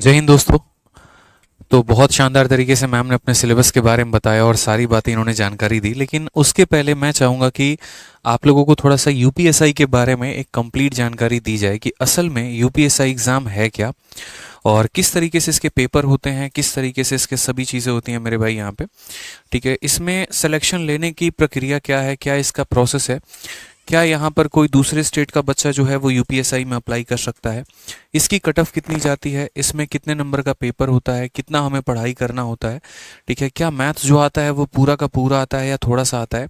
जय हिंद दोस्तों। तो बहुत शानदार तरीके से मैम ने अपने सिलेबस के बारे में बताया और सारी बातें इन्होंने जानकारी दी, लेकिन उसके पहले मैं चाहूँगा कि आप लोगों को थोड़ा सा यूपीएसआई के बारे में एक कंप्लीट जानकारी दी जाए कि असल में यूपीएसआई एग्ज़ाम है क्या और किस तरीके से इसके पेपर होते हैं, किस तरीके से इसके सभी चीज़ें होती हैं मेरे भाई यहाँ पे। ठीक है, इसमें सिलेक्शन लेने की प्रक्रिया क्या है, क्या इसका प्रोसेस है, क्या यहाँ पर कोई दूसरे स्टेट का बच्चा जो है वो यूपीएसआई में अप्लाई कर सकता है, इसकी कट ऑफ कितनी जाती है, इसमें कितने नंबर का पेपर होता है, कितना हमें पढ़ाई करना होता है। ठीक है, क्या मैथ्स जो आता है वो पूरा का पूरा आता है या थोड़ा सा आता है।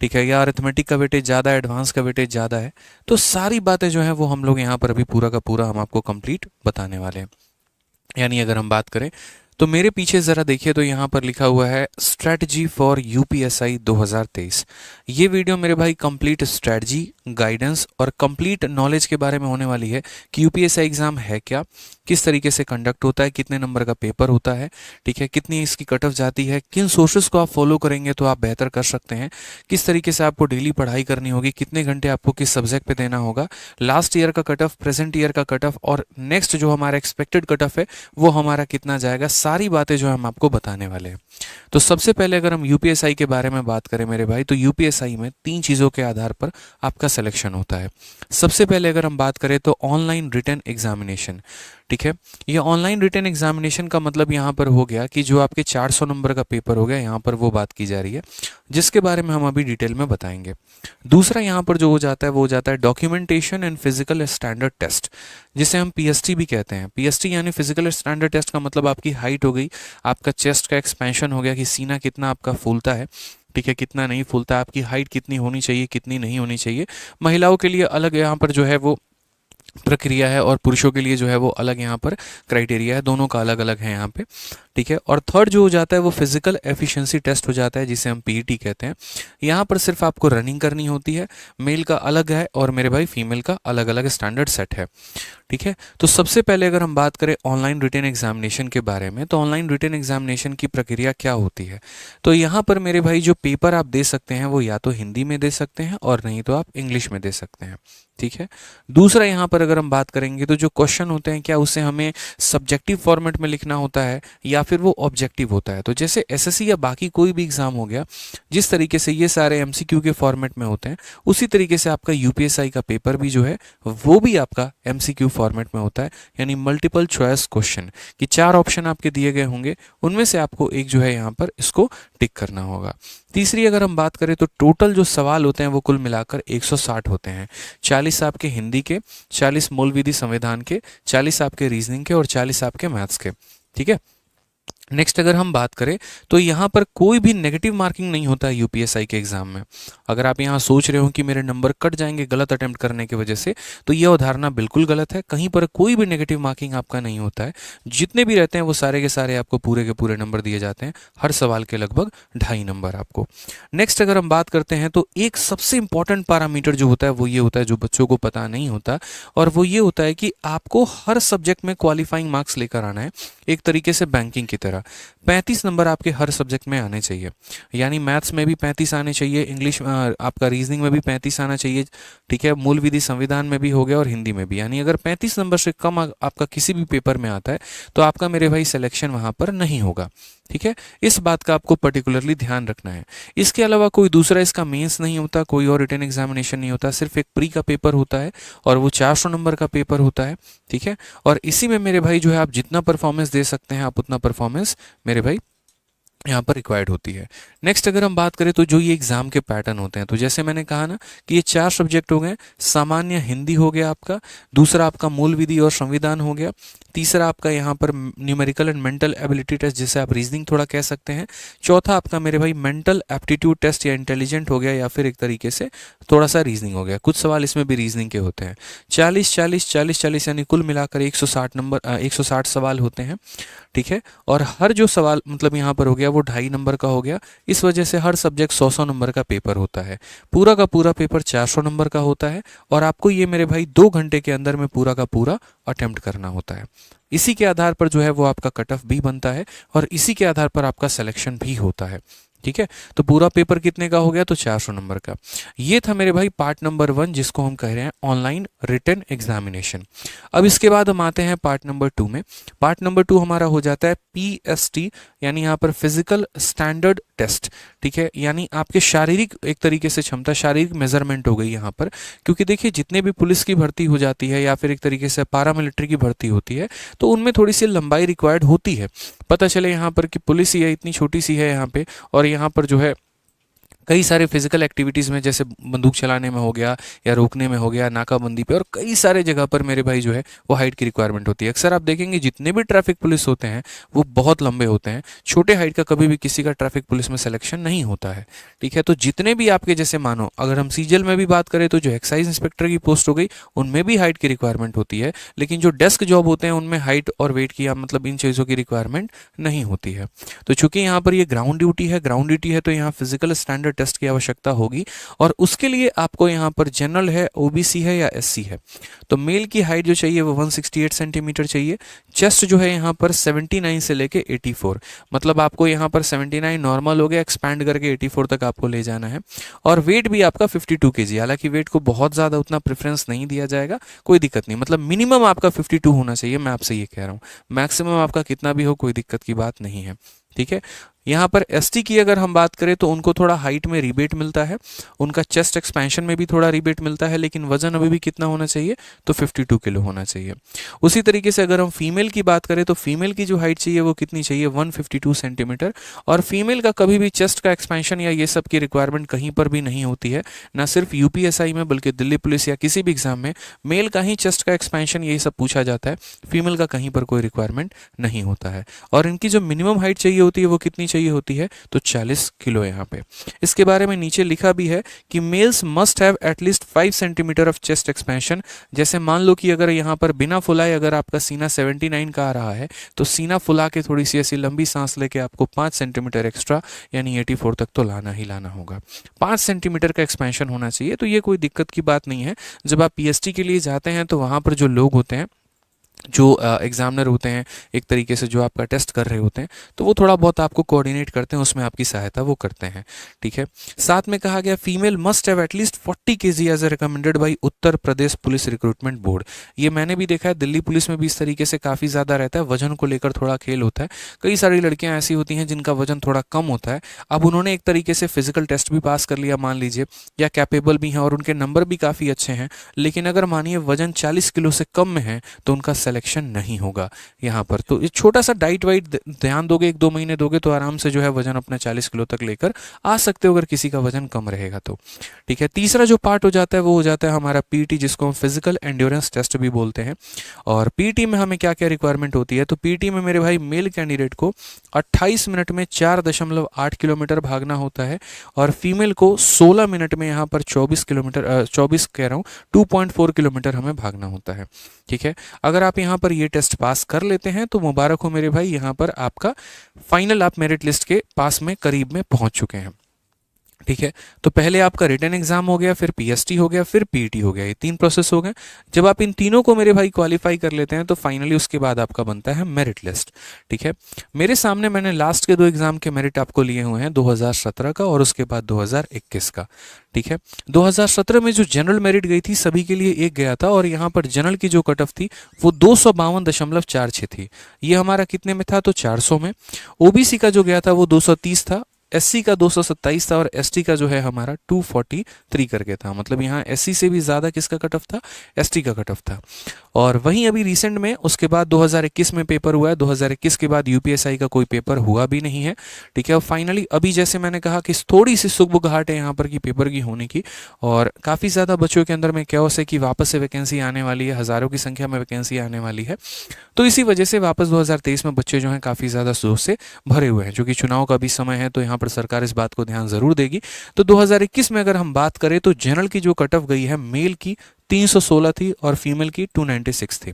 ठीक है, या अरिथमेटिक का वेटेज ज़्यादा है, एडवांस का वेटेज ज़्यादा है। तो सारी बातें जो हैं वो हम लोग यहाँ पर अभी पूरा का पूरा हम आपको कंप्लीट बताने वाले हैं। यानी अगर हम बात करें तो मेरे पीछे ज़रा देखिए, तो यहाँ पर लिखा हुआ है स्ट्रैटेजी फॉर यूपीएसआई 2023। ये वीडियो मेरे भाई कंप्लीट स्ट्रैटेजी, गाइडेंस और कंप्लीट नॉलेज के बारे में होने वाली है कि यूपीएसआई एग्ज़ाम है क्या, किस तरीके से कंडक्ट होता है, कितने नंबर का पेपर होता है। ठीक है, कितनी इसकी कट ऑफ जाती है, किन सोर्सेज को आप फॉलो करेंगे तो आप बेहतर कर सकते हैं, किस तरीके से आपको डेली पढ़ाई करनी होगी, कितने घंटे आपको किस सब्जेक्ट पे देना होगा, लास्ट ईयर का कट ऑफ, प्रेजेंट ईयर का कट ऑफ और नेक्स्ट जो हमारा एक्सपेक्टेड कट ऑफ है वो हमारा कितना जाएगा, सारी बातें जो हम आपको बताने वाले हैं। तो सबसे पहले अगर हम यूपीएसआई के बारे में बात करें मेरे भाई, तो यूपीएसआई में 3 चीज़ों के आधार पर आपका सिलेक्शन होता है। सबसे पहले अगर हम बात करें तो ऑनलाइन रिटन एग्जामिनेशन। ठीक है, ये ऑनलाइन रिटन एग्जामिनेशन का मतलब यहाँ पर हो गया कि जो आपके 400 नंबर का पेपर हो गया, यहाँ पर वो बात की जा रही है, जिसके बारे में हम अभी डिटेल में बताएंगे। दूसरा यहाँ पर जो हो जाता है वो हो जाता है documentation and physical standard test, जिसे हम पीएसटी भी कहते हैं। पीएसटी यानी फिजिकल स्टैंडर्ड टेस्ट का मतलब आपकी हाइट हो गई, आपका चेस्ट का एक्सपेंशन हो गया कि सीना कितना आपका फूलता है, ठीक है, कितना नहीं फूलता, आपकी हाइट कितनी होनी चाहिए, कितनी नहीं होनी चाहिए। महिलाओं के लिए अलग यहाँ पर जो है वो प्रक्रिया है और पुरुषों के लिए जो है वो अलग यहाँ पर क्राइटेरिया है, दोनों का अलग अलग है यहाँ पे। ठीक है, और थर्ड जो हो जाता है वो फिजिकल एफिशिएंसी टेस्ट हो जाता है, जिसे हम पीईटी कहते हैं। यहाँ पर सिर्फ आपको रनिंग करनी होती है, मेल का अलग है और मेरे भाई फीमेल का अलग अलग स्टैंडर्ड सेट है। ठीक है, तो सबसे पहले अगर हम बात करें ऑनलाइन रिटन एग्जामिनेशन के बारे में, तो ऑनलाइन रिटन एग्जामिनेशन की प्रक्रिया क्या होती है। तो यहाँ पर मेरे भाई जो पेपर आप दे सकते हैं वो या तो हिंदी में दे सकते हैं और नहीं तो आप इंग्लिश में दे सकते हैं। ठीक है, दूसरा यहाँ पर अगर हम बात करेंगे तो जो क्वेश्चन होते हैं क्या उसे हमें सब्जेक्टिव फॉर्मेट में लिखना होता है या फिर वो ऑब्जेक्टिव होता है। तो जैसे एसएससी या बाकी कोई भी एग्जाम हो गया, जिस तरीके से ये सारे एमसीक्यू के फॉर्मेट में होते हैं, उसी तरीके से आपका यूपीएसआई का पेपर भी जो है वो भी आपका एमसीक्यू फॉर्मेट में होता है, यानी मल्टीपल चॉइस क्वेश्चन, कि 4 ऑप्शन आपके दिए गए होंगे, उनमें से आपको एक जो है यहाँ पर इसको टिक करना होगा। तीसरी अगर हम बात करें तो टोटल जो सवाल होते हैं वो कुल मिलाकर 160 होते हैं। 40 आपके हिंदी के, 40 मूल विधि संविधान के, 40 आपके रीजनिंग के और 40 आपके मैथ्स के। ठीक है, नेक्स्ट अगर हम बात करें तो यहाँ पर कोई भी नेगेटिव मार्किंग नहीं होता है यूपीएसआई के एग्जाम में। अगर आप यहाँ सोच रहे हो कि मेरे नंबर कट जाएंगे गलत अटेम्प्ट करने की वजह से, तो यह अवधारणा बिल्कुल गलत है। कहीं पर कोई भी नेगेटिव मार्किंग आपका नहीं होता है, जितने भी रहते हैं वो सारे के सारे आपको पूरे के पूरे नंबर दिए जाते हैं, हर सवाल के लगभग 2.5 नंबर आपको। नेक्स्ट अगर हम बात करते हैं तो एक सबसे इंपॉर्टेंट पैरामीटर जो होता है वो ये होता है, जो बच्चों को पता नहीं होता, और वो ये होता है कि आपको हर सब्जेक्ट में क्वालिफाइंग मार्क्स लेकर आना है, एक तरीके से बैंकिंग की तरह। 35 नंबर आपके हर सब्जेक्ट में आने चाहिए, यानी मैथ्स में भी 35 आने चाहिए, इंग्लिश आपका रीजनिंग में भी 35 आना चाहिए। ठीक है, मूल विधि संविधान में भी हो गया और हिंदी में भी। यानी अगर 35 नंबर से कम आपका किसी भी पेपर में आता है तो आपका मेरे भाई सिलेक्शन वहां पर नहीं होगा। ठीक है, इस बात का आपको पर्टिकुलरली ध्यान रखना है। इसके अलावा कोई दूसरा इसका मेंस नहीं होता, कोई और रिटन एग्जामिनेशन नहीं होता, सिर्फ एक प्री का पेपर होता है और वो 400 नंबर का पेपर होता है। ठीक है, और इसी में मेरे भाई जो है आप जितना परफॉर्मेंस दे सकते हैं, आप उतना परफॉर्मेंस मेरे भाई यहाँ पर रिक्वायर्ड होती है। नेक्स्ट अगर हम बात करें तो जो ये एग्जाम के पैटर्न होते हैं, तो जैसे मैंने कहा ना कि ये 4 सब्जेक्ट हो गए। सामान्य हिंदी हो गया आपका, दूसरा आपका मूल विधि और संविधान हो गया, तीसरा आपका यहाँ पर numerical and mental ability test, जिसे आप रीजनिंग थोड़ा कह सकते हैं, चौथा आपका मेरे भाई मेंटल एप्टीट्यूड टेस्ट या इंटेलिजेंट हो गया, या फिर एक तरीके से थोड़ा सा रीजनिंग हो गया, कुछ सवाल इसमें भी रीजनिंग के होते हैं। 40-40-40-40 यानी कुल मिलाकर 160 नंबर 160 सवाल होते हैं। ठीक है, और हर जो सवाल मतलब यहाँ पर हो गया वो 2.5 नंबर का हो गया। इस वजह से हर सब्जेक्ट 100-100 नंबर का पेपर होता है। पूरा का पूरा पेपर 400 नंबर का होता है और आपको ये मेरे भाई 2 घंटे के अंदर में पूरा का पूरा अटेम्प्ट करना होता है। इसी के आधार पर जो है वो आपका कट ऑफ भी बनता है और इसी के आधार पर आपका सिलेक्शन भी होता है। ठीक है। तो पूरा पेपर कितने का हो गया, तो 400 नंबर का। ये था मेरे भाई पार्ट नंबर 1, जिसको हम कह रहे हैं ऑनलाइन रिटन एग्जामिनेशन। अब इसके बाद हम आते हैं पार्ट नंबर 2 में। पार्ट नंबर 2 हमारा हो जाता है पीएसटी, यानी यहाँ पर फिजिकल स्टैंडर्ड टेस्ट। ठीक है, यानी आपके शारीरिक एक तरीके से क्षमता, शारीरिक मेजरमेंट हो गई यहाँ पर। क्योंकि देखिए जितने भी पुलिस की भर्ती हो जाती है या फिर एक तरीके से पारामिलिट्री की भर्ती होती है, तो उनमें थोड़ी सी लंबाई रिक्वायर्ड होती है। पता चले यहाँ पर कि पुलिस ही है, इतनी छोटी सी है यहाँ पे, और यहाँ पर जो है कई सारे फिजिकल एक्टिविटीज़ में, जैसे बंदूक चलाने में हो गया या रोकने में हो गया, नाकाबंदी पे और कई सारे जगह पर मेरे भाई जो है वो हाइट की रिक्वायरमेंट होती है। अक्सर आप देखेंगे जितने भी ट्रैफिक पुलिस होते हैं वो बहुत लंबे होते हैं, छोटे हाइट का कभी भी किसी का ट्रैफिक पुलिस में सिलेक्शन नहीं होता है। ठीक है, तो जितने भी आपके जैसे मानो अगर हम सीजल में भी बात करें तो जो एक्साइज इंस्पेक्टर की पोस्ट हो गई उनमें भी हाइट की रिक्वायरमेंट होती है, लेकिन जो डेस्क जॉब होते हैं उनमें हाइट और वेट की मतलब इन चीज़ों की रिक्वायरमेंट नहीं होती है। तो चूंकि यहाँ पर ये ग्राउंड ड्यूटी है, ग्राउंड ड्यूटी है तो यहाँ फिजिकल स्टैंडर्ड टेस्ट की आवश्यकता होगी, और उसके लिए आपको यहाँ पर जनरल है, ओबीसी है या एससी है। तो मेल की हाइट जो चाहिए वो 168 सेंटीमीटर चाहिए। चेस्ट जो है यहाँ पर 79 से लेके 84, मतलब आपको यहाँ पर 79 नॉर्मल हो गया, एक्सपैंड करके 84 तक आपको ले जाना है। और वेट भी आपका 52 केजी, हालांकि वेट को बहुत ज़्यादा उतना प्रेफरेंस नहीं दिया जाएगा, कोई दिक्कत नहीं, मतलब मिनिमम आपका 52 होना चाहिए, मैं आपसे ये कह रहा हूँ। मैक्सिमम आपका कितना भी हो कोई दिक्कत की बात नहीं है। ठीक है, यहाँ पर एसटी की अगर हम बात करें तो उनको थोड़ा हाइट में रिबेट मिलता है, उनका चेस्ट एक्सपेंशन में भी थोड़ा रिबेट मिलता है, लेकिन वजन अभी भी कितना होना चाहिए, तो 52 किलो होना चाहिए। उसी तरीके से अगर हम फीमेल की बात करें तो फीमेल की जो हाइट चाहिए वो कितनी चाहिए, 152 सेंटीमीटर। और फीमेल का कभी भी चेस्ट का एक्सपेंशन या ये सब की रिक्वायरमेंट कहीं पर भी नहीं होती है, ना सिर्फ यूपीएसआई में बल्कि दिल्ली पुलिस या किसी भी एग्जाम में मेल का ही चेस्ट का एक्सपेंशन यही सब पूछा जाता है, फीमेल का कहीं पर कोई रिक्वायरमेंट नहीं होता है। और इनकी जो मिनिमम हाइट चाहिए होती है वो कितनी चाहिए होती है, तो 40 किलो। यहाँ पे इसके बारे में नीचे लिखा भी है कि males must have at least 5 centimetre of chest expansion. जैसे मान लो कि अगर यहाँ पर बिना फुलाए अगर आपका सीना 79 का आ रहा है, तो सीना फुला के थोड़ी सी ऐसी लंबी सांस लेके आपको 5 सेंटीमीटर एक्स्ट्रा यानी 84 तक तो लाना ही लाना होगा। 5 सेंटीमीटर का एक्सपेंशन होना चाहिए, तो ये कोई दिक्कत की बात नहीं है। जब आप पीएसटी के लिए जाते हैं तो वहाँ पर जो लोग होते हैं, जो एग्जामिनर होते हैं, एक तरीके से जो आपका टेस्ट कर रहे होते हैं, तो वो थोड़ा बहुत आपको कोऑर्डिनेट करते हैं, उसमें आपकी सहायता वो करते हैं। ठीक है, साथ में कहा गया female must have at least 40 KG as a recommended by Uttar Pradesh police recruitment board. ये मैंने भी देखा है, दिल्ली पुलिस में भी इस तरीके से काफ़ी ज़्यादा रहता है, वजन को लेकर थोड़ा खेल होता है। कई सारी लड़कियाँ ऐसी होती हैं जिनका वजन थोड़ा कम होता है, अब उन्होंने एक तरीके से फिजिकल टेस्ट भी पास कर लिया मान लीजिए, या कैपेबल भी हैं और उनके नंबर भी काफ़ी अच्छे हैं, लेकिन अगर मानिए वजन 40 किलो से कम में है तो उनका सिलेक्शन नहीं होगा यहाँ पर। तो ये छोटा सा डाइट वाइट ध्यान दोगे, 1-2 महीने दोगे तो आराम से जो है वजन अपना 40 किलो तक लेकर आ सकते हो, अगर किसी का वजन कम रहेगा तो। ठीक है, तीसरा जो पार्ट हो जाता है वो हो जाता है हमारा पीटी, जिसको हम फिजिकल एंड्योरेंस टेस्ट भी बोलते हैं। और पीटी में हमें क्या क्या रिक्वायरमेंट होती है, तो पीटी में मेरे भाई मेल कैंडिडेट को 28 मिनट में 4.8 किलोमीटर भागना होता है, और फीमेल को 16 मिनट में यहाँ पर 24 किलोमीटर 24 कह रहा हूँ 2.4 किलोमीटर हमें भागना होता है। ठीक है, अगर आप यहाँ पर ये टेस्ट पास कर लेते हैं तो मुबारक हो मेरे भाई, यहाँ पर आपका फाइनल आप मेरिट लिस्ट के पास में करीब में पहुंच चुके हैं। ठीक है, तो पहले आपका रिटन एग्जाम हो गया, फिर पीएसटी हो गया, फिर पीईटी हो गया, ये 3 प्रोसेस हो गए। जब आप इन तीनों को मेरे भाई क्वालिफाई कर लेते हैं तो फाइनली उसके बाद आपका बनता है मेरिट लिस्ट। ठीक है, मेरे सामने मैंने लास्ट के 2 एग्जाम के मेरिट आपको लिए हुए हैं, 2017 का और उसके बाद 2021 का। ठीक है, 2017 में जो जनरल मेरिट गई थी सभी के लिए एक गया था, और यहाँ पर जनरल की जो कट ऑफ थी वो 252.46 थी। ये हमारा कितने में था, तो 400 में। ओबीसी का जो गया था वो 230 था, एससी का 227 था, और एसटी का जो है हमारा 243 करके था। मतलब यहाँ एससी से भी ज़्यादा किसका कट ऑफ था, एसटी का कट ऑफ था। और वहीं अभी रिसेंट में उसके बाद 2021 में पेपर हुआ है, 2021 के बाद यूपीएसआई का कोई पेपर हुआ भी नहीं है। ठीक है, और फाइनली अभी जैसे मैंने कहा कि थोड़ी सी सुगबुगाहट है यहाँ पर की पेपर की होने की, और काफ़ी ज़्यादा बच्चों के अंदर में कैओस है कि वापस से वैकेंसी आने वाली है, हज़ारों की संख्या में वैकेंसी आने वाली है। तो इसी वजह से वापस 2023 में बच्चे जो हैं काफ़ी ज़्यादा जोश से भरे हुए हैं, जो कि चुनाव का भी समय है, तो यहाँ पर सरकार इस बात को ध्यान ज़रूर देगी। तो 2021 में अगर हम बात करें तो जनरल की जो कट ऑफ गई है मेल की 316 थी और फीमेल की 296 थी।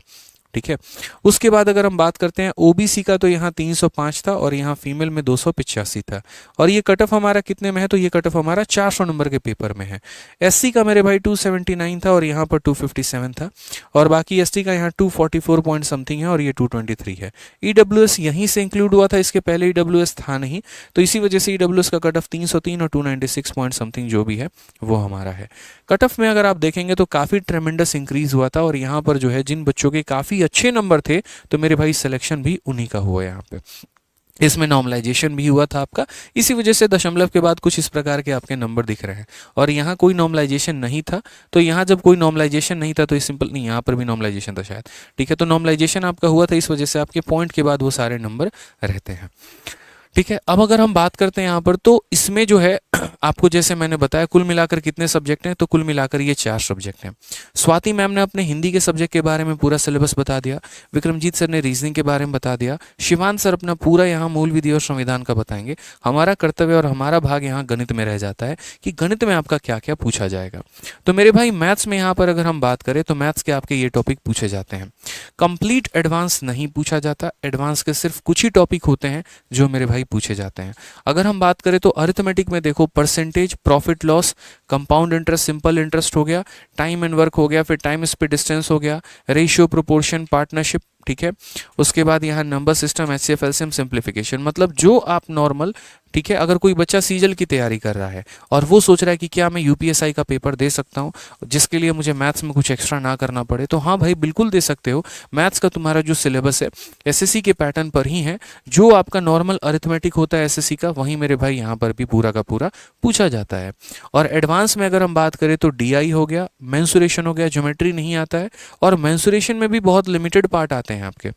ठीक है। उसके बाद अगर हम बात करते हैं ओबीसी का, तो यहाँ 305 था और यहाँ फीमेल में 285 था। और ये कट ऑफ हमारा कितने में है, तो ये कट ऑफ हमारा 400 नंबर के पेपर में है। एससी का मेरे भाई 279 था और यहाँ पर 257 था। और बाकी एसटी का यहाँ 244 पॉइंट समथिंग है और ये 223 है। ईडब्ल्यूएस यहीं से इंक्लूड हुआ था, इसके पहले ईडब्ल्यूएस था नहीं, तो इसी वजह से ईडब्ल्यूएस का कट ऑफ 303 और 296 पॉइंट समथिंग जो भी है वो हमारा है। कट ऑफ में अगर आप देखेंगे तो काफ़ी ट्रेमेंडस इंक्रीज हुआ था और यहाँ पर जो है जिन बच्चों के काफ़ी अच्छे नंबर थे, तो मेरे भाई सिलेक्शन भी उन्हीं का हुआ यहाँ पे। इसमें नॉर्मलाइजेशन भी हुआ था आपका, इसी वजह से दशमलव के बाद कुछ इस प्रकार के आपके नंबर दिख रहे हैं। और यहाँ कोई नॉर्मलाइजेशन नहीं था, तो यहाँ जब कोई नॉर्मलाइजेशन नहीं था तो ये सिंपल नहीं, यहाँ पर भी नॉर्मलाइजेशन था शायद, ठीक है। तो नॉर्मलाइजेशन आपका हुआ था, इस वजह से आपके पॉइंट के बाद वो सारे नंबर रहते हैं, ठीक है। अब अगर हम बात करते हैं यहाँ पर, तो इसमें जो है आपको जैसे मैंने बताया कुल मिलाकर कितने सब्जेक्ट हैं, तो कुल मिलाकर ये 4 सब्जेक्ट हैं। स्वाति मैम ने अपने हिंदी के सब्जेक्ट के बारे में पूरा सिलेबस बता दिया, विक्रमजीत सर ने रीजनिंग के बारे में बता दिया, शिवान सर अपना पूरा यहाँ मूल विधि और संविधान का बताएंगे। हमारा कर्तव्य और हमारा भाग यहाँ गणित में रह जाता है कि गणित में आपका क्या क्या पूछा जाएगा। तो मेरे भाई मैथ्स में यहाँ पर अगर हम बात करें तो मैथ्स के आपके ये टॉपिक पूछे जाते हैं। कंप्लीट एडवांस नहीं पूछा जाता, एडवांस के सिर्फ कुछ ही टॉपिक होते हैं जो मेरे भाई पूछे जाते हैं। अगर हम बात करें तो अरिथमेटिक में देखो percentage, profit loss, compound interest, simple interest हो गया, टाइम एंड वर्क हो गया, फिर टाइम स्पीड डिस्टेंस हो गया, रेशियो, प्रोपोर्शन, पार्टनरशिप, ठीक है। उसके बाद यहाँ number system, HCF, LCM, simplification, मतलब जो आप नॉर्मल, ठीक है, अगर कोई बच्चा सीजल की तैयारी कर रहा है और वो सोच रहा है कि क्या मैं यूपीएसआई का पेपर दे सकता हूँ जिसके लिए मुझे मैथ्स में कुछ एक्स्ट्रा ना करना पड़े, तो हाँ भाई बिल्कुल दे सकते हो। मैथ्स का तुम्हारा जो सिलेबस है एसएससी के पैटर्न पर ही है, जो आपका नॉर्मल अरिथमेटिक होता है एसएससी का, वहीं मेरे भाई यहाँ पर भी पूरा का पूरा पूछा जाता है। और एडवांस में अगर हम बात करें तो डीआई हो गया, मेंसुरेशन हो गया, ज्योमेट्री नहीं आता है, और मेंसुरेशन में भी बहुत लिमिटेड पार्ट आते हैं आपके,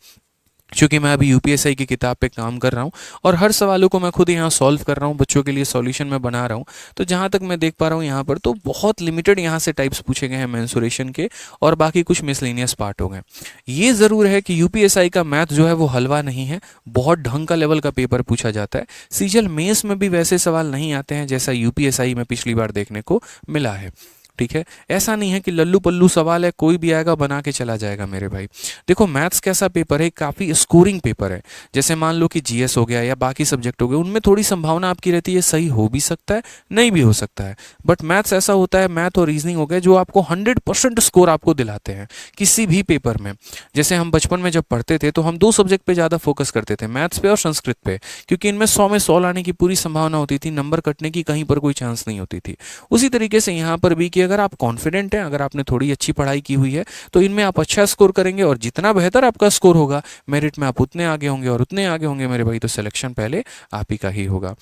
क्योंकि मैं अभी यूपीएसआई की किताब पे काम कर रहा हूँ और हर सवालों को मैं खुद यहाँ सॉल्व कर रहा हूँ, बच्चों के लिए सॉल्यूशन मैं बना रहा हूँ। तो जहाँ तक मैं देख पा रहा हूँ यहाँ पर तो बहुत लिमिटेड यहाँ से टाइप्स पूछे गए हैं मेंसुरेशन के, और बाकी कुछ मिसलेनियस पार्ट हो गए। ये ज़रूर है कि यूपीएसआई का मैथ जो है वो हलवा नहीं है, बहुत ढंग का लेवल का पेपर पूछा जाता है। सीजल मेंस में भी वैसे सवाल नहीं आते हैं जैसा यूपीएसआई में पिछली बार देखने को मिला है, ठीक है। ऐसा नहीं है कि लल्लू पल्लू सवाल है, कोई भी आएगा बना के चला जाएगा मेरे भाई। देखो मैथ्स कैसा पेपर है, काफ़ी स्कोरिंग पेपर है। जैसे मान लो कि जीएस हो गया या बाकी सब्जेक्ट हो गए, उनमें थोड़ी संभावना आपकी रहती है सही हो भी सकता है, नहीं भी हो सकता है। बट मैथ्स ऐसा होता है, मैथ और रीजनिंग हो गए, जो आपको 100% स्कोर आपको दिलाते हैं किसी भी पेपर में। जैसे हम बचपन में जब पढ़ते थे तो हम 2 सब्जेक्ट पे ज़्यादा फोकस करते थे, मैथ्स पे और संस्कृत पे, क्योंकि इनमें 100 में 100 लाने की पूरी संभावना होती थी, नंबर कटने की कहीं पर कोई चांस नहीं होती थी। उसी तरीके से यहाँ पर भी कि अगर आप कॉन्फिडेंट हैं, अगर आपने थोड़ी अच्छी पढ़ाई की हुई है, तो इनमें आप अच्छा स्कोर करेंगे, और जितना बेहतर आपका स्कोर होगा मेरिट में आप उतने आगे होंगे, और उतने आगे होंगे मेरे भाई तो सिलेक्शन पहले आप ही का ही होगा,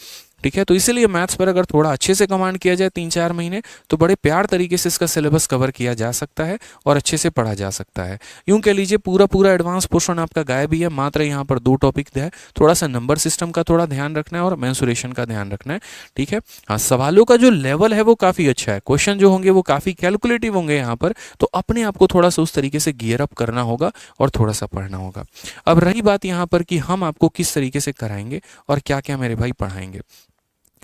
ठीक है। तो इसीलिए मैथ्स पर अगर थोड़ा अच्छे से कमांड किया जाए 3-4 महीने, तो बड़े प्यार तरीके से इसका सिलेबस कवर किया जा सकता है और अच्छे से पढ़ा जा सकता है। यूं कह लीजिए पूरा पूरा एडवांस पोर्शन आपका गायब ही है, मात्र यहाँ पर 2 टॉपिक है, थोड़ा सा नंबर सिस्टम का थोड़ा ध्यान रखना है और मेंसुरेशन का ध्यान रखना है, ठीक है। हाँ, सवालों का जो लेवल है वो काफ़ी अच्छा है, क्वेश्चन जो होंगे वो काफ़ी कैलकुलेटिव होंगे यहाँ पर, तो अपने आप को थोड़ा सा उस तरीके से गियर अप करना होगा और थोड़ा सा पढ़ना होगा। अब रही बात यहाँ पर कि हम आपको किस तरीके से कराएंगे और क्या क्या मेरे भाई पढ़ाएंगे,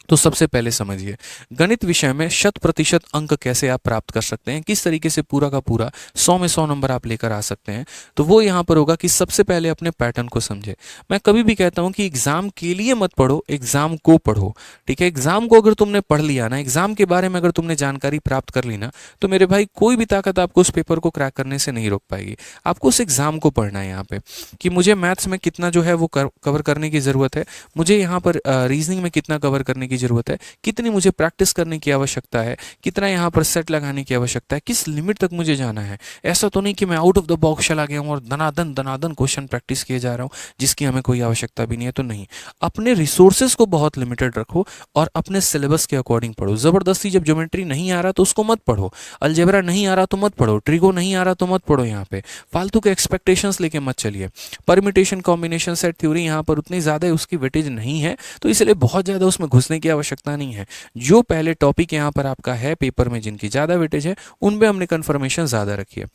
तो सबसे पहले समझिए गणित विषय में 100% अंक कैसे आप प्राप्त कर सकते हैं, किस तरीके से पूरा का पूरा 100 में 100 नंबर आप लेकर आ सकते हैं। तो वो यहाँ पर होगा कि सबसे पहले अपने पैटर्न को समझे। मैं कभी भी कहता हूँ कि एग्जाम के लिए मत पढ़ो, एग्जाम को पढ़ो, ठीक है। एग्जाम को अगर तुमने पढ़ लिया ना, एग्जाम के बारे में अगर तुमने जानकारी प्राप्त कर ली ना, तो मेरे भाई कोई भी ताकत आपको उस पेपर को क्रैक करने से नहीं रोक पाएगी। आपको उस एग्जाम को पढ़ना है यहाँ पे कि मुझे मैथ्स में कितना जो है वो कवर करने की ज़रूरत है, मुझे यहाँ पर रीजनिंग में कितना कवर करने की जरूरत है, कितनी मुझे प्रैक्टिस करने की आवश्यकता है, कितना यहाँ पर सेट लगाने की आवश्यकता है, किस लिमिट तक मुझे जाना है। ऐसा तो नहीं कि मैं आउट ऑफ द बॉक्स चला गया हूँ और दनादन दनादन क्वेश्चन प्रैक्टिस किए जा रहा हूँ जिसकी हमें कोई आवश्यकता भी नहीं है, तो नहीं। अपने रिसोर्सेज को बहुत लिमिटेड रखो और अपने सिलेबस के अकॉर्डिंग पढ़ो। जबरदस्ती जब ज्योमेट्री नहीं आ रहा तो उसको मत पढ़ो, अलजेब्रा नहीं आ रहा तो मत पढ़ो, ट्रिगो नहीं आ रहा तो मत पढ़ो, यहाँ पे फालतू के एक्सपेक्टेशंस लेके मत चलिए। परमिटेशन, कॉम्बिनेशन, सेट थ्योरी यहाँ पर उतनी ज़्यादा उसकी वेटेज नहीं है, तो इसलिए बहुत ज़्यादा उसमें घुसने की आवश्यकता नहीं है। जो पहले टॉपिक यहाँ पर आपका है पेपर में जिनकी ज़्यादा वेटेज है, उनमें हमने कंफर्मेशन ज़्यादा रखी है।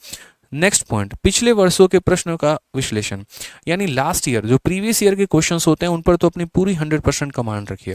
नेक्स्ट पॉइंट, पिछले वर्षों के प्रश्नों का विश्लेषण, यानी लास्ट ईयर जो प्रीवियस ईयर के क्वेश्चंस होते हैं उन पर तो अपनी पूरी 100% कमांड रखिए,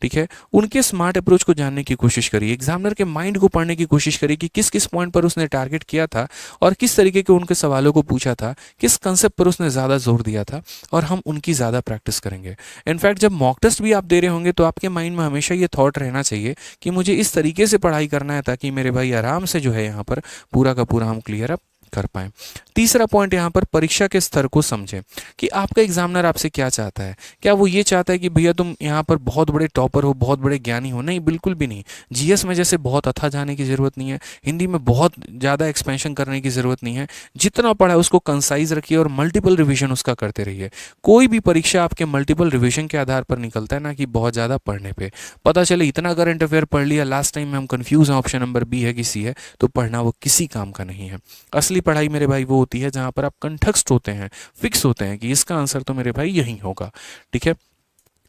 ठीक है। उनके स्मार्ट अप्रोच को जानने की कोशिश करिए, एग्जामिनर के माइंड को पढ़ने की कोशिश करिए कि किस किस पॉइंट पर उसने टारगेट किया था और किस तरीके के उनके सवालों को पूछा था, किस कंसेप्ट पर उसने ज़्यादा जोर दिया था, और हम उनकी ज़्यादा प्रैक्टिस करेंगे। इनफैक्ट जब मॉक टेस्ट भी आप दे रहे होंगे तो आपके माइंड में हमेशा ये थॉट रहना चाहिए कि मुझे इस तरीके से पढ़ाई करना है ताकि मेरे भाई आराम से जो है यहाँ पर पूरा का पूरा हम क्लियर अप कर पाएं। तीसरा पॉइंट यहाँ पर परीक्षा के स्तर को समझें कि आपका एग्जामिनर आपसे क्या चाहता है। क्या वो ये चाहता है कि भैया तुम यहाँ पर बहुत बड़े टॉपर हो, बहुत बड़े ज्ञानी हो? नहीं, बिल्कुल भी नहीं। जीएस में जैसे बहुत अथाह जाने की ज़रूरत नहीं है, हिंदी में बहुत ज़्यादा एक्सपेंशन करने की ज़रूरत नहीं है। जितना पढ़ा है उसको कंसाइज रखिए और मल्टीपल रिविजन उसका करते रहिए। कोई भी परीक्षा आपके मल्टीपल रिविजन के आधार पर निकलता है, ना कि बहुत ज़्यादा पढ़ने पर। पता चले इतना करंट अफेयर पढ़ लिया, लास्ट टाइम में हम कन्फ्यूज़ हैं ऑप्शन नंबर बी है कि सी है, तो पढ़ना वो किसी काम का नहीं है। असली पढ़ाई मेरे भाई वो होती है जहां पर आप कंठस्थ होते हैं, फिक्स होते हैं कि इसका आंसर तो मेरे भाई यही होगा, ठीक है।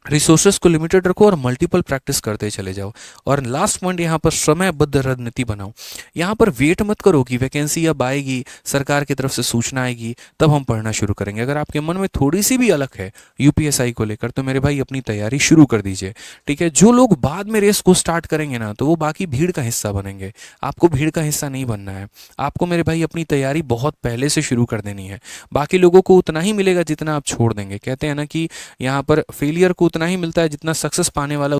रिसोर्सेस को लिमिटेड रखो और मल्टीपल प्रैक्टिस करते चले जाओ। और लास्ट पॉइंट यहाँ पर समयबद्ध रणनीति बनाओ। यहाँ पर वेट मत करो कि वैकेंसी अब आएगी, सरकार की तरफ से सूचना आएगी तब हम पढ़ना शुरू करेंगे। अगर आपके मन में थोड़ी सी भी अलग है यूपीएसआई को लेकर तो मेरे भाई अपनी तैयारी शुरू कर दीजिए, ठीक है। जो लोग बाद में रेस को स्टार्ट करेंगे ना तो वो बाकी भीड़ का हिस्सा बनेंगे, आपको भीड़ का हिस्सा नहीं बनना है। आपको मेरे भाई अपनी तैयारी बहुत पहले से शुरू कर देनी है। बाकी लोगों को उतना ही मिलेगा जितना आप छोड़ देंगे। कहते हैं ना कि यहाँ पर फेलियर को उतना ही मिलता है जितना सक्सेस पाने वाला